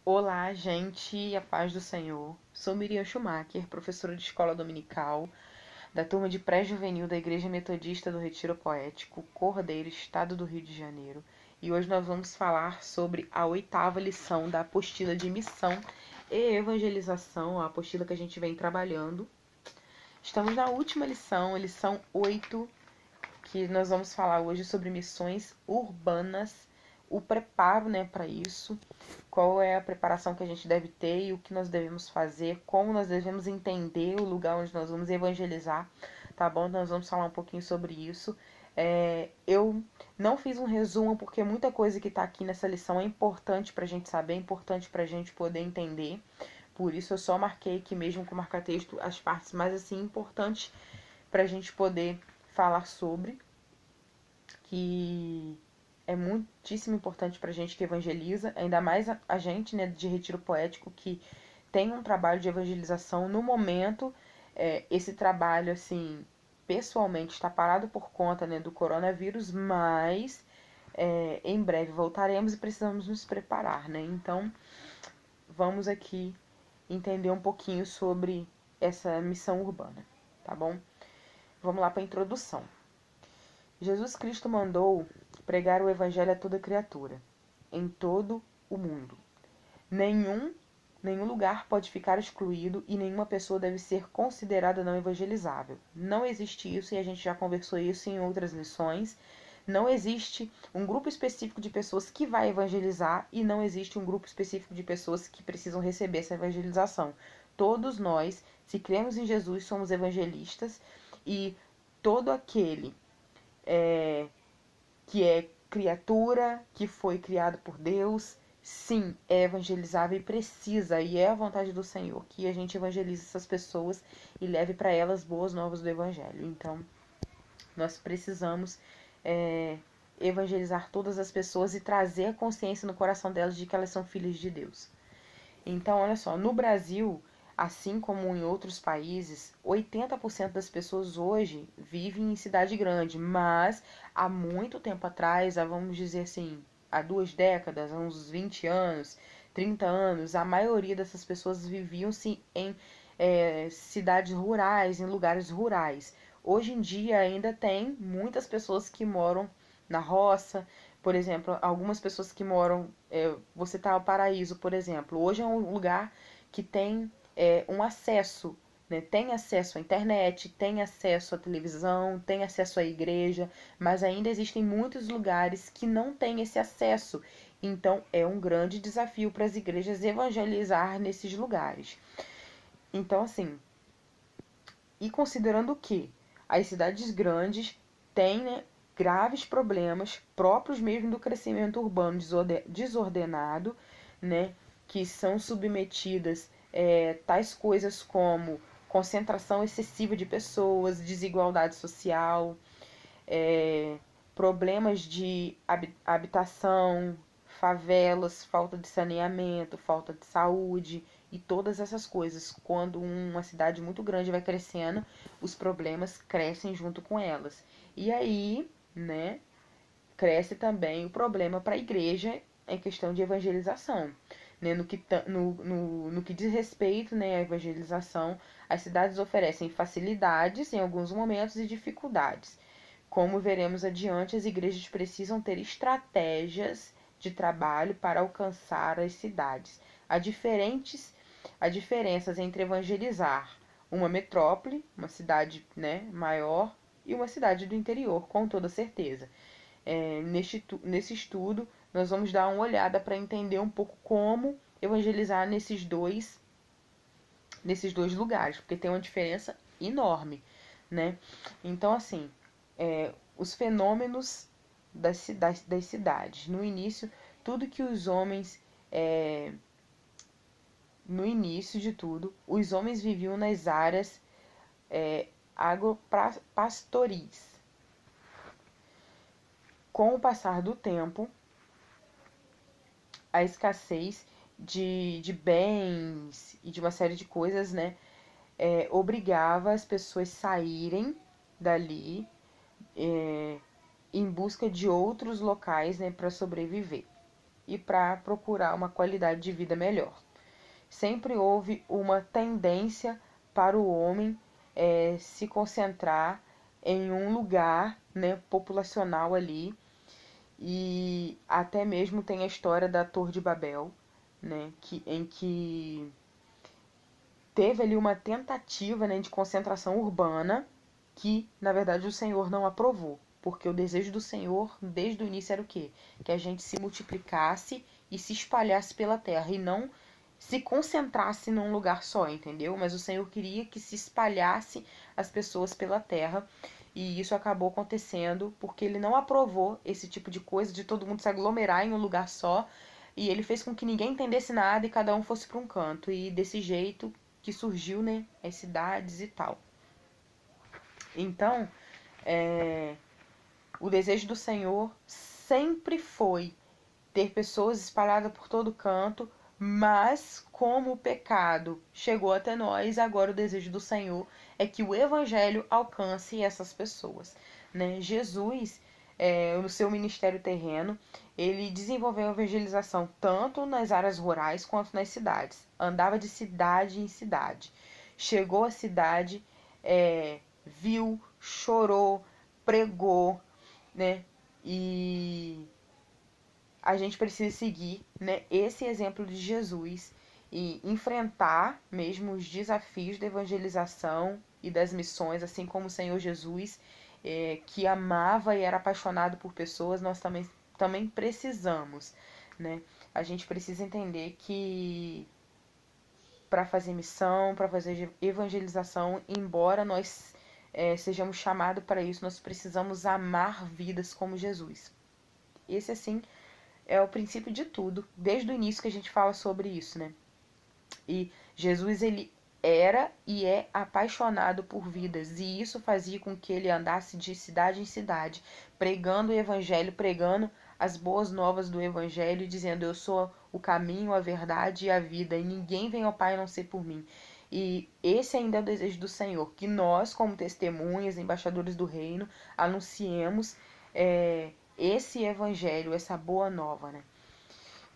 Olá, gente, a paz do Senhor. Sou Miriam Schumacher, professora de escola dominical da turma de pré-juvenil da Igreja Metodista do Retiro Poético, Cordeiro, Estado do Rio de Janeiro. E hoje nós vamos falar sobre a 8ª lição da apostila de missão e evangelização, a apostila que a gente vem trabalhando. Estamos na última lição, a lição 8, que nós vamos falar hoje sobre missões urbanas, o preparo, para isso, qual é a preparação que a gente deve ter e o que nós devemos fazer, como nós devemos entender o lugar onde nós vamos evangelizar, tá bom? Nós vamos falar um pouquinho sobre isso. Eu não fiz um resumo porque muita coisa que está aqui nessa lição é importante para a gente saber, é importante para a gente poder entender. Por isso eu só marquei aqui mesmo com marca-texto as partes mais assim importantes para a gente poder falar sobre, que é muitíssimo importante para a gente que evangeliza, ainda mais a gente, de retiro poético, que tem um trabalho de evangelização. No momento, esse trabalho, assim, pessoalmente está parado por conta, do coronavírus, mas em breve voltaremos e precisamos nos preparar, Então, vamos aqui entender um pouquinho sobre essa missão urbana, tá bom? Vamos lá para a introdução. Jesus Cristo mandou pregar o evangelho a toda criatura, em todo o mundo. Nenhum lugar pode ficar excluído e nenhuma pessoa deve ser considerada não evangelizável. Não existe isso, e a gente já conversou isso em outras lições. Não existe um grupo específico de pessoas que vai evangelizar e não existe um grupo específico de pessoas que precisam receber essa evangelização. Todos nós, se cremos em Jesus, somos evangelistas, e todo aquele que é criatura, que foi criado por Deus, sim, é evangelizável e precisa, e é a vontade do Senhor que a gente evangelize essas pessoas e leve para elas boas novas do Evangelho. Então, nós precisamos evangelizar todas as pessoas e trazer a consciência no coração delas de que elas são filhas de Deus. Então, olha só, no Brasil, assim como em outros países, 80% das pessoas hoje vivem em cidade grande, mas há muito tempo atrás, vamos dizer assim, há 2 décadas, há uns 20 anos, 30 anos, a maioria dessas pessoas viviam-se em cidades rurais, em lugares rurais. Hoje em dia ainda tem muitas pessoas que moram na roça. Por exemplo, algumas pessoas que moram, vou citar o Paraíso, por exemplo. Hoje é um lugar que tem um acesso, tem acesso à internet, tem acesso à televisão, tem acesso à igreja, mas ainda existem muitos lugares que não têm esse acesso. Então é um grande desafio para as igrejas evangelizar nesses lugares. Então, assim, e considerando que as cidades grandes têm, graves problemas próprios mesmo do crescimento urbano desordenado, que são submetidas tais coisas como concentração excessiva de pessoas, desigualdade social, problemas de habitação, favelas, falta de saneamento, falta de saúde e todas essas coisas. Quando uma cidade muito grande vai crescendo, os problemas crescem junto com elas. E aí, cresce também o problema para a igreja em questão de evangelização. No que diz respeito, à evangelização, as cidades oferecem facilidades em alguns momentos e dificuldades. Como veremos adiante, as igrejas precisam ter estratégias de trabalho para alcançar as cidades. Há diferenças entre evangelizar uma metrópole, uma cidade, maior, e uma cidade do interior, com toda certeza. Nesse estudo, nós vamos dar uma olhada para entender um pouco como evangelizar nesses dois lugares, porque tem uma diferença enorme, Então, assim, os fenômenos das cidades. No início, tudo que os homens... no início de tudo, os homens viviam nas áreas agropastoris. Com o passar do tempo, a escassez de bens e de uma série de coisas, obrigava as pessoas a saírem dali em busca de outros locais, para sobreviver. e para procurar uma qualidade de vida melhor. Sempre houve uma tendência para o homem se concentrar em um lugar, né, populacional ali, e até mesmo tem a história da Torre de Babel, né, em que teve ali uma tentativa, né, de concentração urbana que, na verdade, o Senhor não aprovou. Porque o desejo do Senhor, desde o início, era o quê? Que a gente se multiplicasse e se espalhasse pela terra, e não se concentrasse num lugar só, entendeu? Mas o Senhor queria que se espalhasse as pessoas pela terra, e isso acabou acontecendo porque ele não aprovou esse tipo de coisa, de todo mundo se aglomerar em um lugar só, e ele fez com que ninguém entendesse nada e cada um fosse para um canto, e desse jeito que surgiu, né, as cidades e tal. Então, o desejo do Senhor sempre foi ter pessoas espalhadas por todo canto, mas como o pecado chegou até nós, agora o desejo do Senhor é que o evangelho alcance essas pessoas, né? Jesus, no seu ministério terreno, ele desenvolveu a evangelização tanto nas áreas rurais quanto nas cidades. Andava de cidade em cidade. Chegou à cidade, viu, chorou, pregou, né? E a gente precisa seguir, né, esse exemplo de Jesus e enfrentar mesmo os desafios da evangelização e das missões, assim como o Senhor Jesus, que amava e era apaixonado por pessoas, nós também precisamos, né? A gente precisa entender que para fazer missão, para fazer evangelização, embora nós sejamos chamados para isso, nós precisamos amar vidas como Jesus. Esse, assim, é o princípio de tudo, desde o início que a gente fala sobre isso, né? E Jesus, ele era e é apaixonado por vidas, e isso fazia com que ele andasse de cidade em cidade, pregando o evangelho, pregando as boas novas do evangelho, dizendo: eu sou o caminho, a verdade e a vida, e ninguém vem ao Pai a não ser por mim. E esse ainda é o desejo do Senhor, que nós, como testemunhas, embaixadores do reino, anunciemos esse evangelho, essa boa nova, né?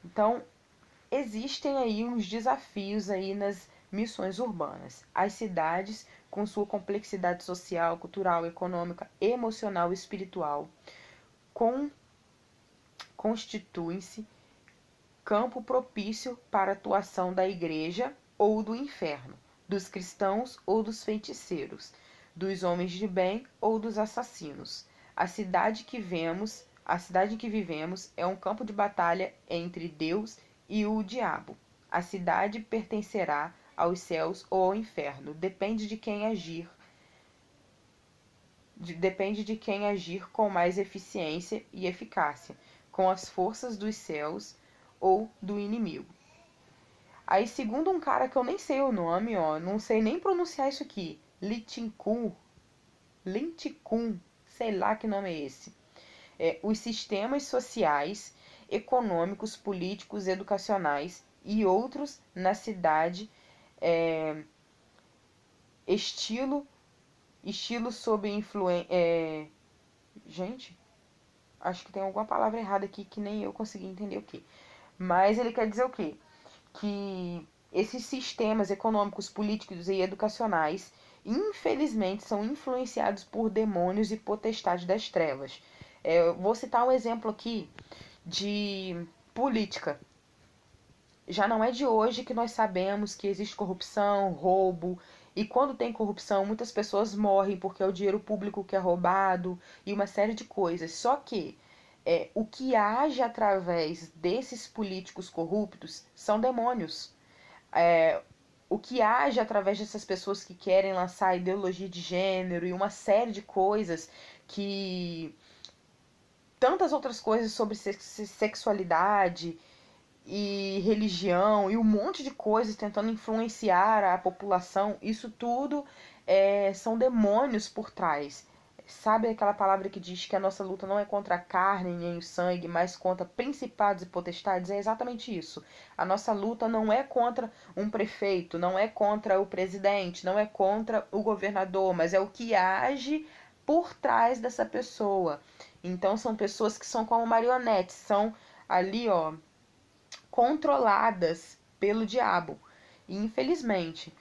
Então, existem aí uns desafios aí nas missões urbanas. As cidades, com sua complexidade social, cultural, econômica, emocional e espiritual, constituem-se campo propício para a atuação da igreja ou do inferno, dos cristãos ou dos feiticeiros, dos homens de bem ou dos assassinos. A cidade que vivemos é um campo de batalha entre Deus e o diabo. A cidade pertencerá aos céus ou ao inferno, depende de quem agir com mais eficiência e eficácia, com as forças dos céus ou do inimigo. Aí, segundo um cara que eu nem sei o nome, ó, não sei nem pronunciar isso aqui, Lintikun, sei lá que nome é esse. Os sistemas sociais, econômicos, políticos, educacionais e outros na cidade, estilo sob influência. Gente, acho que tem alguma palavra errada aqui que nem eu consegui entender o que. Mas ele quer dizer o quê? Que esses sistemas econômicos, políticos e educacionais, infelizmente, são influenciados por demônios e potestades das trevas. Vou citar um exemplo aqui de política. Já não é de hoje que nós sabemos que existe corrupção, roubo, e quando tem corrupção, muitas pessoas morrem porque é o dinheiro público que é roubado e uma série de coisas. Só que o que age através desses políticos corruptos são demônios. O que age através dessas pessoas que querem lançar ideologia de gênero e uma série de coisas que... tantas outras coisas sobre sexualidade e religião e um monte de coisas tentando influenciar a população, isso tudo são demônios por trás. Sabe aquela palavra que diz que a nossa luta não é contra a carne nem o sangue, mas contra principados e potestades? É exatamente isso. A nossa luta não é contra um prefeito, não é contra o presidente, não é contra o governador, mas é o que age por trás dessa pessoa. Então são pessoas que são como marionetes, são ali, ó, controladas pelo diabo. E infelizmente,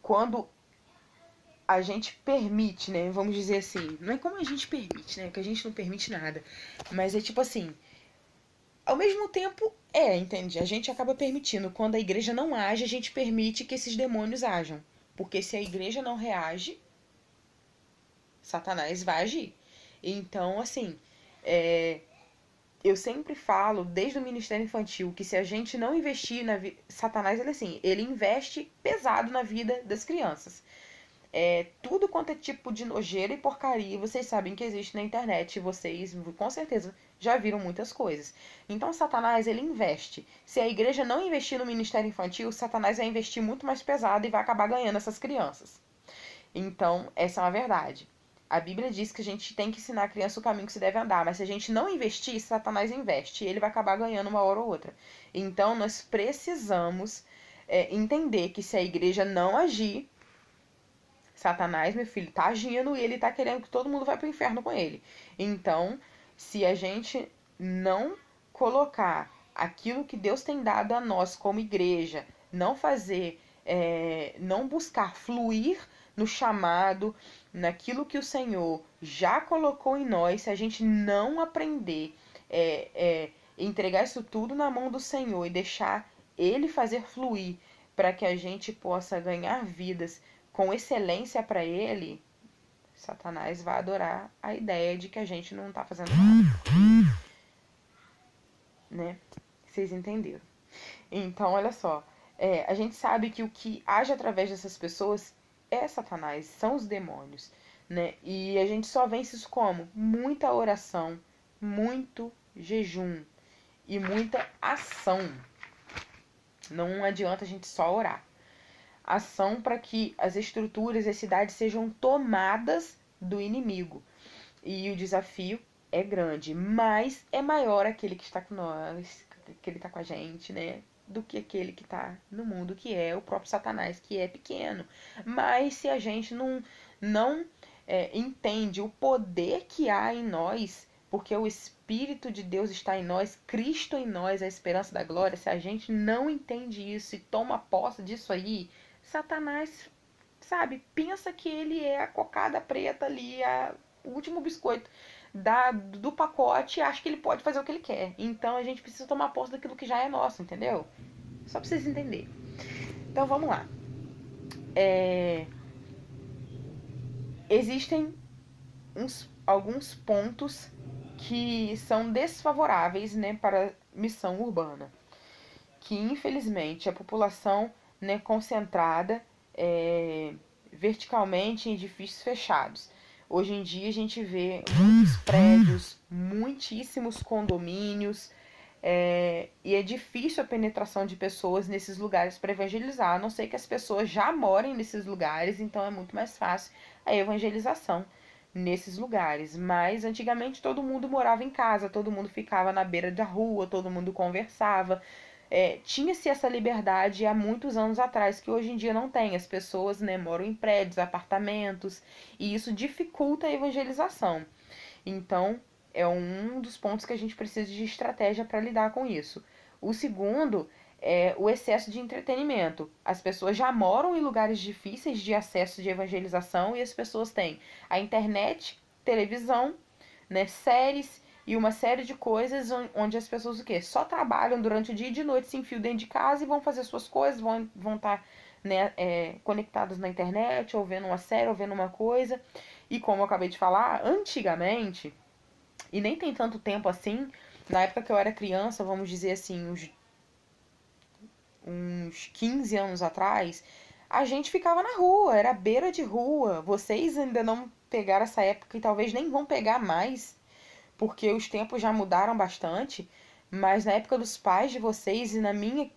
quando a gente permite, né, vamos dizer assim, não é como a gente permite, né, que a gente não permite nada, mas é tipo assim, ao mesmo tempo, entende? A gente acaba permitindo. Quando a igreja não age, a gente permite que esses demônios ajam. Porque se a igreja não reage, Satanás vai agir. Então, assim, eu sempre falo, desde o ministério infantil, que se a gente não investir na vida... Satanás, ele assim, ele investe pesado na vida das crianças. Tudo quanto é tipo de nojeira e porcaria, vocês sabem que existe na internet. Vocês, com certeza, já viram muitas coisas. Então, Satanás, ele investe. Se a igreja não investir no ministério infantil, Satanás vai investir muito mais pesado e vai acabar ganhando essas crianças. Então, essa é uma verdade. A Bíblia diz que a gente tem que ensinar a criança o caminho que se deve andar, mas se a gente não investir, Satanás investe e ele vai acabar ganhando uma hora ou outra. Então, nós precisamos entender que se a igreja não agir, Satanás, meu filho, tá agindo e ele tá querendo que todo mundo vá pro inferno com ele. Então, se a gente não colocar aquilo que Deus tem dado a nós como igreja, não fazer, não buscar fluir no chamado, naquilo que o Senhor já colocou em nós, se a gente não aprender, entregar isso tudo na mão do Senhor e deixar Ele fazer fluir para que a gente possa ganhar vidas com excelência para ele, Satanás vai adorar a ideia de que a gente não tá fazendo nada. Né? Vocês entenderam. Então, olha só. A gente sabe que o que age através dessas pessoas é Satanás, são os demônios. Né? E a gente só vence isso como? Muita oração, muito jejum e muita ação. Não adianta a gente só orar. Ação para que as estruturas e as cidades sejam tomadas do inimigo. E o desafio é grande, mas é maior aquele que está com nós, que ele está com a gente, né? Do que aquele que está no mundo, que é o próprio Satanás, que é pequeno. Mas se a gente não entende o poder que há em nós, porque o Espírito de Deus está em nós, Cristo em nós, a esperança da glória, se a gente não entende isso e toma posse disso aí, Satanás, sabe, pensa que ele é a cocada preta ali, o último biscoito do pacote e acha que ele pode fazer o que ele quer. Então a gente precisa tomar posse daquilo que já é nosso, entendeu? Só pra vocês entenderem. Então vamos lá. Existem alguns pontos que são desfavoráveis, né, para a missão urbana. Que infelizmente a população, né, concentrada verticalmente em edifícios fechados. Hoje em dia a gente vê muitos prédios, muitíssimos condomínios, e é difícil a penetração de pessoas nesses lugares para evangelizar, a não ser que as pessoas já morem nesses lugares, então é muito mais fácil a evangelização nesses lugares. Mas antigamente todo mundo morava em casa, todo mundo ficava na beira da rua, todo mundo conversava. Tinha-se essa liberdade há muitos anos atrás, que hoje em dia não tem. As pessoas, né, moram em prédios, apartamentos, e isso dificulta a evangelização. Então, é um dos pontos que a gente precisa de estratégia para lidar com isso. O segundo é o excesso de entretenimento. As pessoas já moram em lugares difíceis de acesso de evangelização e as pessoas têm a internet, televisão, né, séries e uma série de coisas onde as pessoas o quê? Só trabalham durante o dia e de noite, se enfiam dentro de casa e vão fazer suas coisas, vão estar, né, conectados na internet, ou vendo uma série, ou vendo uma coisa. E como eu acabei de falar, antigamente, e nem tem tanto tempo assim, na época que eu era criança, vamos dizer assim, uns 15 anos atrás, a gente ficava na rua, era beira de rua. Vocês ainda não pegaram essa época e talvez nem vão pegar mais, porque os tempos já mudaram bastante, mas na época dos pais de vocês e na minha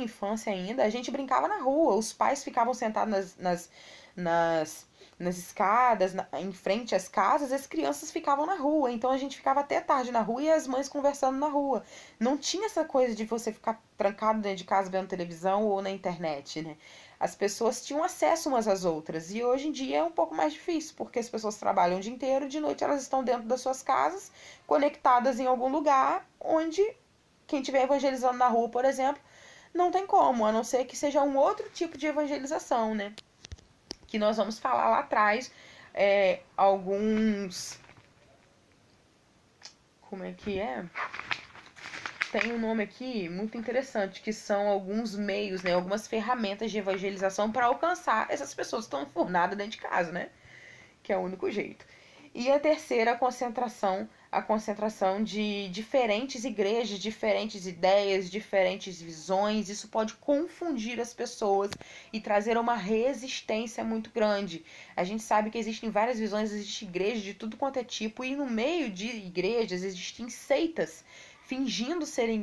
infância ainda, a gente brincava na rua, os pais ficavam sentados nas escadas, em frente às casas, as crianças ficavam na rua, então a gente ficava até tarde na rua e as mães conversando na rua. Não tinha essa coisa de você ficar trancado dentro de casa vendo televisão ou na internet, né? As pessoas tinham acesso umas às outras. E hoje em dia é um pouco mais difícil, porque as pessoas trabalham o dia inteiro, de noite elas estão dentro das suas casas, conectadas em algum lugar onde quem estiver evangelizando na rua, por exemplo, não tem como, a não ser que seja um outro tipo de evangelização, né? Que nós vamos falar lá atrás, alguns... Como é que é? Tem um nome aqui muito interessante, que são alguns meios, né? Algumas ferramentas de evangelização para alcançar essas pessoas que estão enfurnadas dentro de casa, né? Que é o único jeito. E a terceira, a concentração de diferentes igrejas, diferentes ideias, diferentes visões. Isso pode confundir as pessoas e trazer uma resistência muito grande. A gente sabe que existem várias visões, existem igrejas de tudo quanto é tipo, e no meio de igrejas existem seitas fingindo serem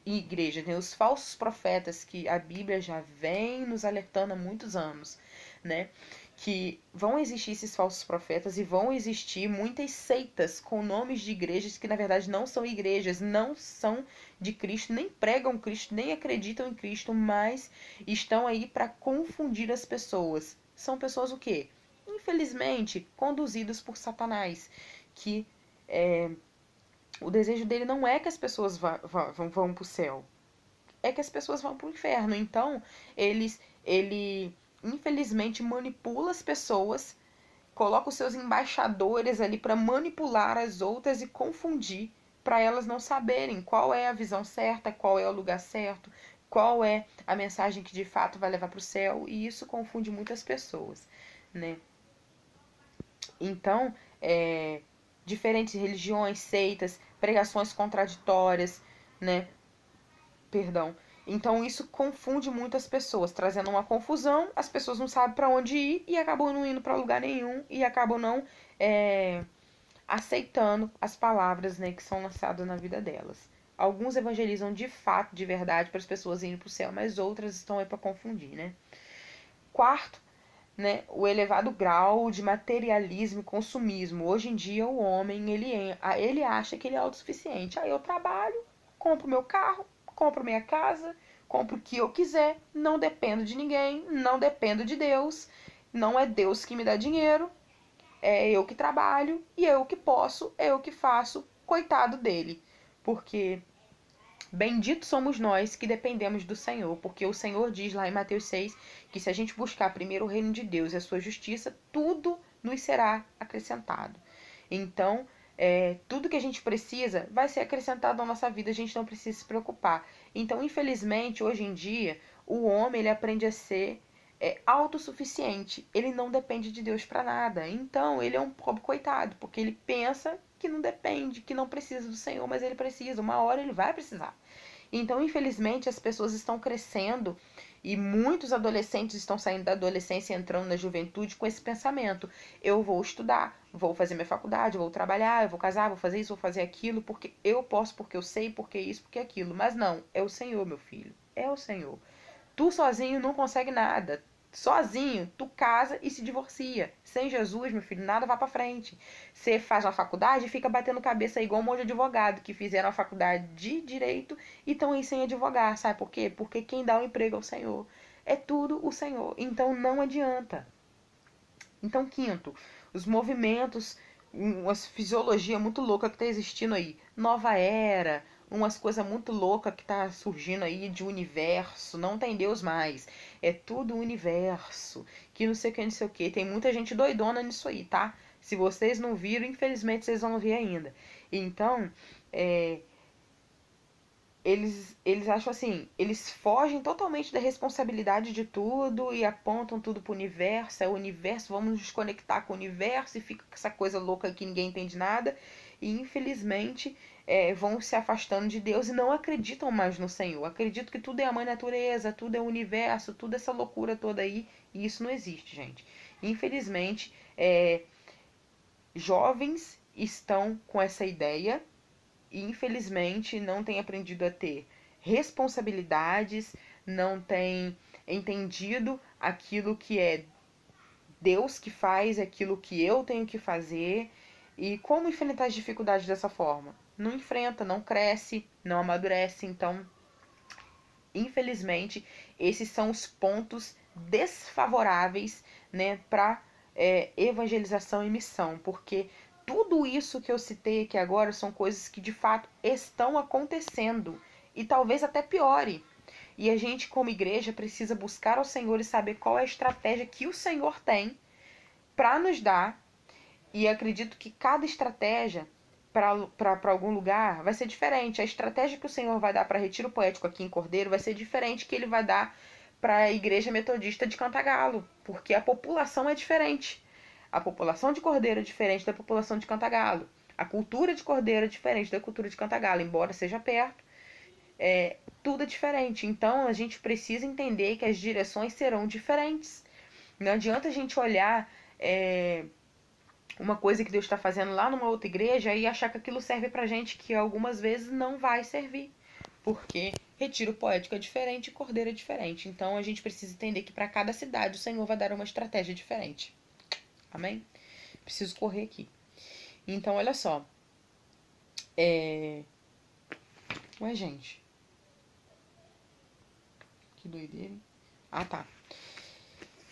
igreja, né? Os falsos profetas que a Bíblia já vem nos alertando há muitos anos, né? Que vão existir esses falsos profetas e vão existir muitas seitas com nomes de igrejas que na verdade não são igrejas, não são de Cristo, nem pregam Cristo, nem acreditam em Cristo, mas estão aí para confundir as pessoas. São pessoas o quê? Infelizmente, conduzidas por Satanás, que o desejo dele não é que as pessoas vão para o céu, é que as pessoas vão para o inferno. Então, ele infelizmente manipula as pessoas, coloca os seus embaixadores ali para manipular as outras e confundir, para elas não saberem qual é a visão certa, qual é o lugar certo, qual é a mensagem que de fato vai levar para o céu, e isso confunde muitas pessoas, né? Então, diferentes religiões, seitas, pregações contraditórias, né? Perdão. Então isso confunde muitas pessoas, trazendo uma confusão, as pessoas não sabem para onde ir e acabam não indo para lugar nenhum e acabam não aceitando as palavras, né, que são lançadas na vida delas. Alguns evangelizam de fato, de verdade, para as pessoas irem para o céu, mas outras estão aí para confundir, né? Quarto, né, o elevado grau de materialismo e consumismo. Hoje em dia o homem ele acha que ele é autossuficiente. Aí eu trabalho, compro meu carro, compro minha casa, compro o que eu quiser, não dependo de ninguém, não dependo de Deus, não é Deus que me dá dinheiro, é eu que trabalho e eu que posso, é eu que faço, coitado dele. Porque benditos somos nós que dependemos do Senhor, porque o Senhor diz lá em Mateus 6 que se a gente buscar primeiro o reino de Deus e a sua justiça, tudo nos será acrescentado. Então, tudo que a gente precisa vai ser acrescentado na nossa vida, a gente não precisa se preocupar. Então, infelizmente, hoje em dia, o homem ele aprende a ser autossuficiente, ele não depende de Deus para nada. Então, ele é um pobre coitado, porque ele pensa que não depende, que não precisa do Senhor, mas ele precisa, uma hora ele vai precisar. Então, infelizmente, as pessoas estão crescendo e muitos adolescentes estão saindo da adolescência e entrando na juventude com esse pensamento: eu vou estudar, vou fazer minha faculdade, vou trabalhar, eu vou casar, vou fazer isso, vou fazer aquilo, porque eu posso, porque eu sei, porque isso, porque aquilo. Mas não, é o Senhor, meu filho, é o Senhor. Tu sozinho não consegue nada. Sozinho, tu casa e se divorcia. Sem Jesus, meu filho, nada vai pra frente. Você faz uma faculdade e fica batendo cabeça igual um monte de advogado que fizeram a faculdade de direito e estão aí sem advogar. Sabe por quê? Porque quem dá o emprego é o Senhor. É tudo o Senhor. Então não adianta. Então, quinto, os movimentos, uma fisiologia muito louca que tá existindo aí. Nova era, umas coisas muito loucas que tá surgindo aí de universo. Não tem Deus mais. É tudo universo. Que não sei o que, não sei o que. Tem muita gente doidona nisso aí, tá? Se vocês não viram, infelizmente vocês vão ver ainda. Então, eles acham assim, eles fogem totalmente da responsabilidade de tudo e apontam tudo pro universo, é o universo, vamos nos conectar com o universo e fica com essa coisa louca que ninguém entende nada e infelizmente vão se afastando de Deus e não acreditam mais no Senhor. Acreditam que tudo é a mãe natureza, tudo é o universo, tudo essa loucura toda aí e isso não existe, gente. Infelizmente, jovens estão com essa ideia e infelizmente não tem aprendido a ter responsabilidades, não tem entendido aquilo que é Deus que faz, aquilo que eu tenho que fazer e como enfrentar as dificuldades dessa forma. Não enfrenta, não cresce, não amadurece. Então, infelizmente, esses são os pontos desfavoráveis, né, para evangelização e missão, porque tudo isso que eu citei aqui agora são coisas que de fato estão acontecendo. e talvez até piore. E a gente, como igreja, precisa buscar ao Senhor e saber qual é a estratégia que o Senhor tem para nos dar. E acredito que cada estratégia para algum lugar vai ser diferente. A estratégia que o Senhor vai dar para Retiro Poético aqui em Cordeiro vai ser diferente que ele vai dar para a Igreja Metodista de Cantagalo, porque a população é diferente. A população de Cordeiro é diferente da população de Cantagalo. A cultura de Cordeiro é diferente da cultura de Cantagalo, embora seja perto. Tudo é diferente. Então a gente precisa entender que as direções serão diferentes. Não adianta a gente olhar uma coisa que Deus está fazendo lá numa outra igreja e achar que aquilo serve pra gente, que algumas vezes não vai servir. Porque Retiro Poético é diferente e Cordeiro é diferente. Então a gente precisa entender que para cada cidade o Senhor vai dar uma estratégia diferente. Amém? Preciso correr aqui. Então, olha só. Ué, gente. Que doideira, hein? Ah, tá.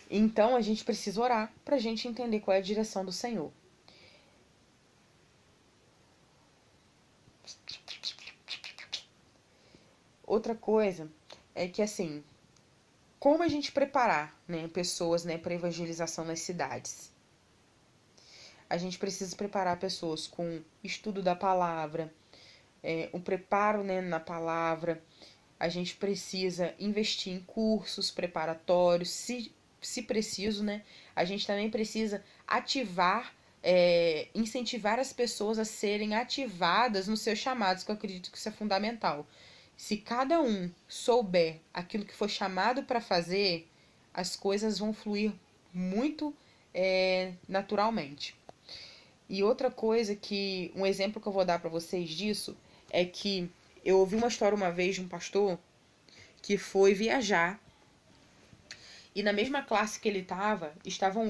Então a gente precisa orar pra gente entender qual é a direção do Senhor. Outra coisa é que, assim, como a gente preparar, né, pessoas, né, para evangelização nas cidades? A gente precisa preparar pessoas com estudo da palavra, um preparo, né, na palavra. A gente precisa investir em cursos preparatórios, se preciso, né? A gente também precisa ativar, incentivar as pessoas a serem ativadas nos seus chamados, que eu acredito que isso é fundamental. Se cada um souber aquilo que foi chamado para fazer, as coisas vão fluir muito naturalmente. E outra coisa que, um exemplo que eu vou dar para vocês disso, é que eu ouvi uma história uma vez de um pastor que foi viajar e na mesma classe que ele estavam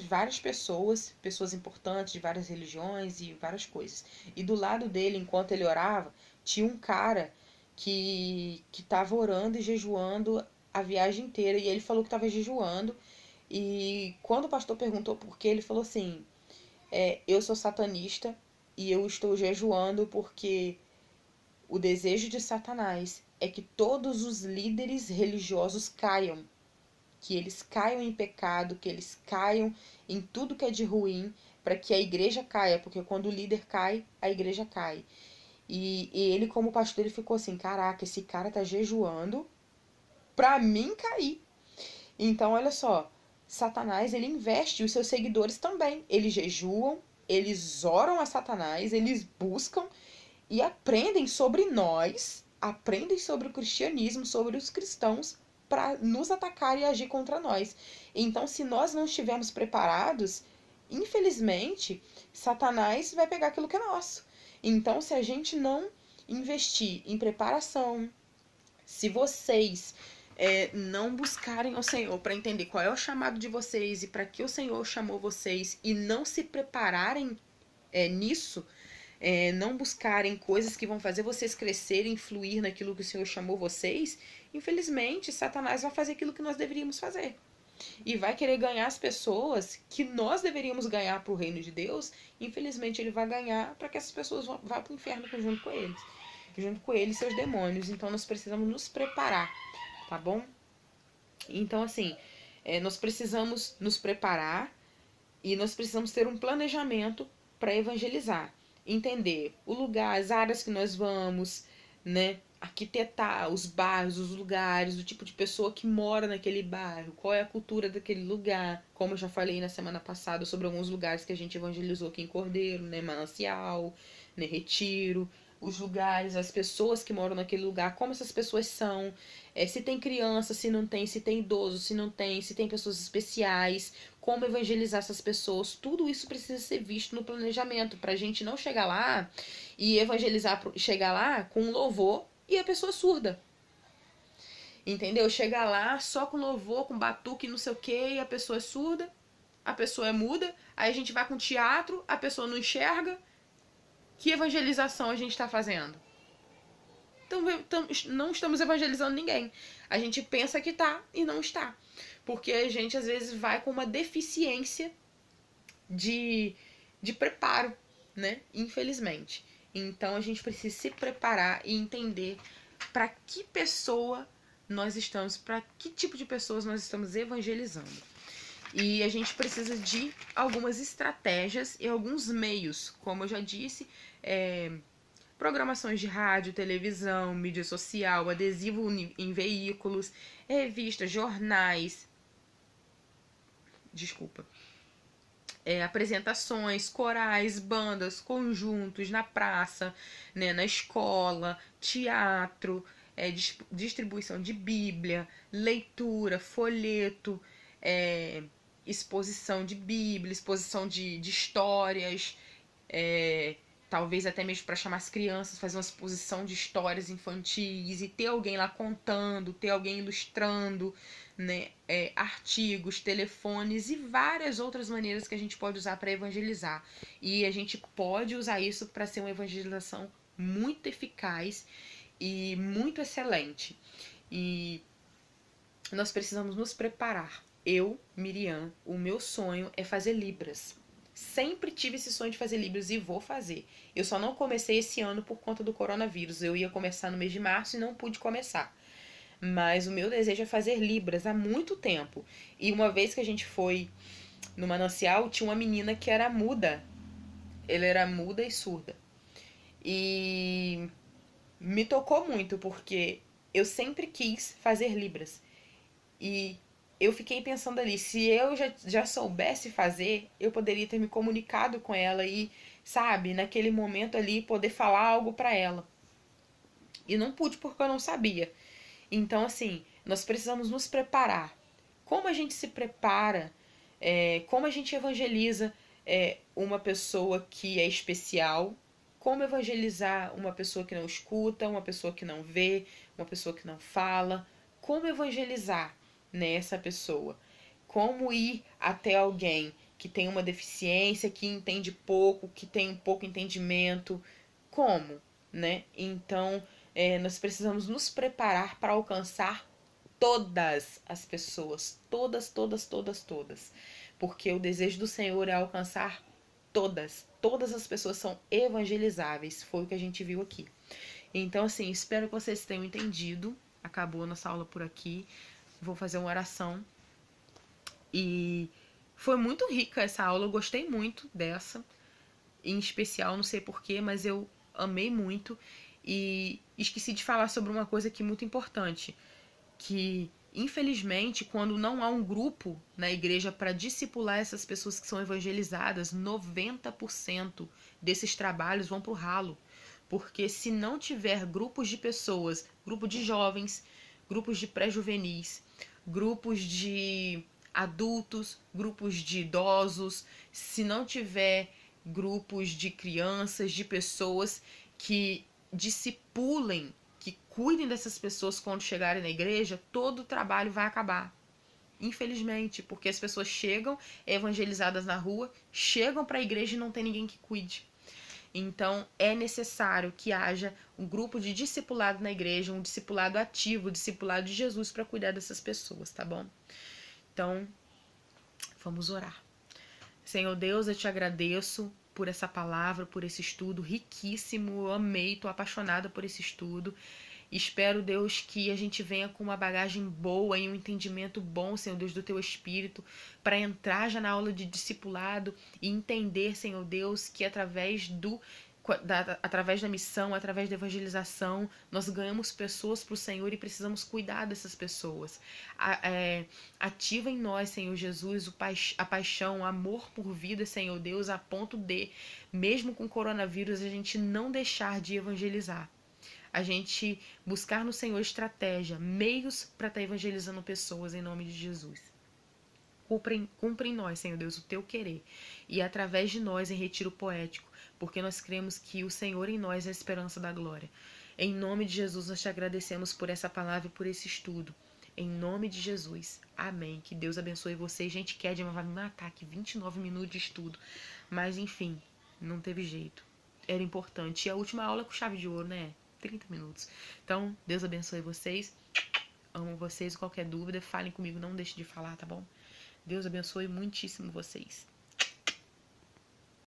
várias pessoas importantes de várias religiões e várias coisas. E do lado dele, enquanto ele orava, tinha um cara que estava orando e jejuando a viagem inteira. E ele falou que estava jejuando. E quando o pastor perguntou por quê, ele falou assim: eu sou satanista e eu estou jejuando porque o desejo de Satanás é que todos os líderes religiosos caiam, que eles caiam em pecado, que eles caiam em tudo que é de ruim, para que a igreja caia, porque quando o líder cai, a igreja cai. E ele, como pastor, ele ficou assim: caraca, esse cara tá jejuando pra mim cair. Então, olha só, Satanás, ele investe, os seus seguidores também. Eles jejuam, eles oram a Satanás, eles buscam e aprendem sobre nós, aprendem sobre o cristianismo, sobre os cristãos, para nos atacar e agir contra nós. Então, se nós não estivermos preparados, infelizmente, Satanás vai pegar aquilo que é nosso. Então, se a gente não investir em preparação, se vocês não buscarem ao Senhor para entender qual é o chamado de vocês e para que o Senhor chamou vocês e não se prepararem nisso, não buscarem coisas que vão fazer vocês crescerem, fluir naquilo que o Senhor chamou vocês, infelizmente, Satanás vai fazer aquilo que nós deveríamos fazer. E vai querer ganhar as pessoas que nós deveríamos ganhar para o reino de Deus. Infelizmente, ele vai ganhar para que essas pessoas vá para o inferno junto com eles. Junto com eles, seus demônios. Então, nós precisamos nos preparar, tá bom? Então, assim, nós precisamos nos preparar e nós precisamos ter um planejamento para evangelizar. Entender o lugar, as áreas que nós vamos, né? Arquitetar os bairros, os lugares, o tipo de pessoa que mora naquele bairro, qual é a cultura daquele lugar. Como eu já falei na semana passada sobre alguns lugares que a gente evangelizou aqui em Cordeiro, né? Manancial, né? Retiro, os lugares, as pessoas que moram naquele lugar, como essas pessoas são, se tem criança, se não tem, se tem idoso, se não tem, se tem pessoas especiais, como evangelizar essas pessoas. Tudo isso precisa ser visto no planejamento, pra gente não chegar lá e evangelizar, chegar lá com louvor e a pessoa surda. Entendeu? Chegar lá só com louvor, com batuque, não sei o que, e a pessoa é surda, a pessoa é muda, aí a gente vai com teatro, a pessoa não enxerga. Que evangelização a gente está fazendo? Então, não estamos evangelizando ninguém. A gente pensa que tá e não está. Porque a gente, às vezes, vai com uma deficiência de preparo, né? Infelizmente. Então a gente precisa se preparar e entender para que pessoa nós estamos, para que tipo de pessoas nós estamos evangelizando. E a gente precisa de algumas estratégias e alguns meios, como eu já disse, programações de rádio, televisão, mídia social, adesivo em veículos, revistas, jornais, apresentações, corais, bandas, conjuntos na praça, né, na escola, teatro, distribuição de Bíblia, leitura, folheto, exposição de Bíblia, exposição de histórias, talvez até mesmo para chamar as crianças, fazer uma exposição de histórias infantis e ter alguém lá contando, ter alguém ilustrando, né, artigos, telefones e várias outras maneiras que a gente pode usar para evangelizar. E a gente pode usar isso para ser uma evangelização muito eficaz e muito excelente. E nós precisamos nos preparar. Eu, Miriam, o meu sonho é fazer Libras. Sempre tive esse sonho de fazer Libras e vou fazer. Eu só não comecei esse ano por conta do coronavírus. Eu ia começar no mês de março e não pude começar. Mas o meu desejo é fazer Libras há muito tempo. E uma vez que a gente foi no manancial, tinha uma menina que era muda. Ela era muda e surda. E me tocou muito, porque eu sempre quis fazer Libras. E eu fiquei pensando ali, se eu já soubesse fazer, eu poderia ter me comunicado com ela e, sabe, naquele momento ali, poder falar algo para ela. E não pude porque eu não sabia. Então, assim, nós precisamos nos preparar. Como a gente se prepara, como a gente evangeliza uma pessoa que é especial, como evangelizar uma pessoa que não escuta, uma pessoa que não vê, uma pessoa que não fala, como evangelizar nessa pessoa, como ir até alguém que tem uma deficiência, que entende pouco, que tem pouco entendimento, como, né? Então, nós precisamos nos preparar para alcançar todas as pessoas, todas, todas, todas, todas, porque o desejo do Senhor é alcançar todas as pessoas são evangelizáveis, foi o que a gente viu aqui. Então, assim, espero que vocês tenham entendido. Acabou a nossa aula por aqui. Vou fazer uma oração. E foi muito rica essa aula, eu gostei muito dessa. Em especial, não sei porquê, mas eu amei muito. E esqueci de falar sobre uma coisa aqui muito importante. Que, infelizmente, quando não há um grupo na igreja para discipular essas pessoas que são evangelizadas, 90% desses trabalhos vão para o ralo. Porque se não tiver grupos de pessoas, grupo de jovens, grupos de pré-juvenis, grupos de adultos, grupos de idosos, se não tiver grupos de crianças, de pessoas que discipulem, que cuidem dessas pessoas quando chegarem na igreja, todo o trabalho vai acabar. Infelizmente, porque as pessoas chegam evangelizadas na rua, chegam para a igreja e não tem ninguém que cuide. Então, é necessário que haja um grupo de discipulado na igreja, um discipulado ativo, um discipulado de Jesus para cuidar dessas pessoas, tá bom? Então, vamos orar. Senhor Deus, eu te agradeço por essa palavra, por esse estudo riquíssimo. Eu amei, tô apaixonada por esse estudo. Espero, Deus, que a gente venha com uma bagagem boa e um entendimento bom, Senhor Deus, do Teu Espírito, para entrar já na aula de discipulado e entender, Senhor Deus, que através da missão, através da evangelização, nós ganhamos pessoas para o Senhor e precisamos cuidar dessas pessoas. Ativa em nós, Senhor Jesus, a paixão, o amor por vida, Senhor Deus, a ponto de, mesmo com o coronavírus, a gente não deixar de evangelizar. A gente buscar no Senhor estratégia, meios para estar evangelizando pessoas em nome de Jesus. Cumpre em nós, Senhor Deus, o Teu querer e através de nós em retiro poético, porque nós cremos que o Senhor em nós é a esperança da glória. Em nome de Jesus, nós te agradecemos por essa palavra e por esse estudo. Em nome de Jesus. Amém. Que Deus abençoe vocês. Gente, Kedma vai me matar aqui, 29 minutos de estudo. Mas, enfim, não teve jeito. Era importante. E a última aula com chave de ouro, né? 30 minutos. Então, Deus abençoe vocês. Amo vocês. Qualquer dúvida, falem comigo. Não deixe de falar, tá bom? Deus abençoe muitíssimo vocês.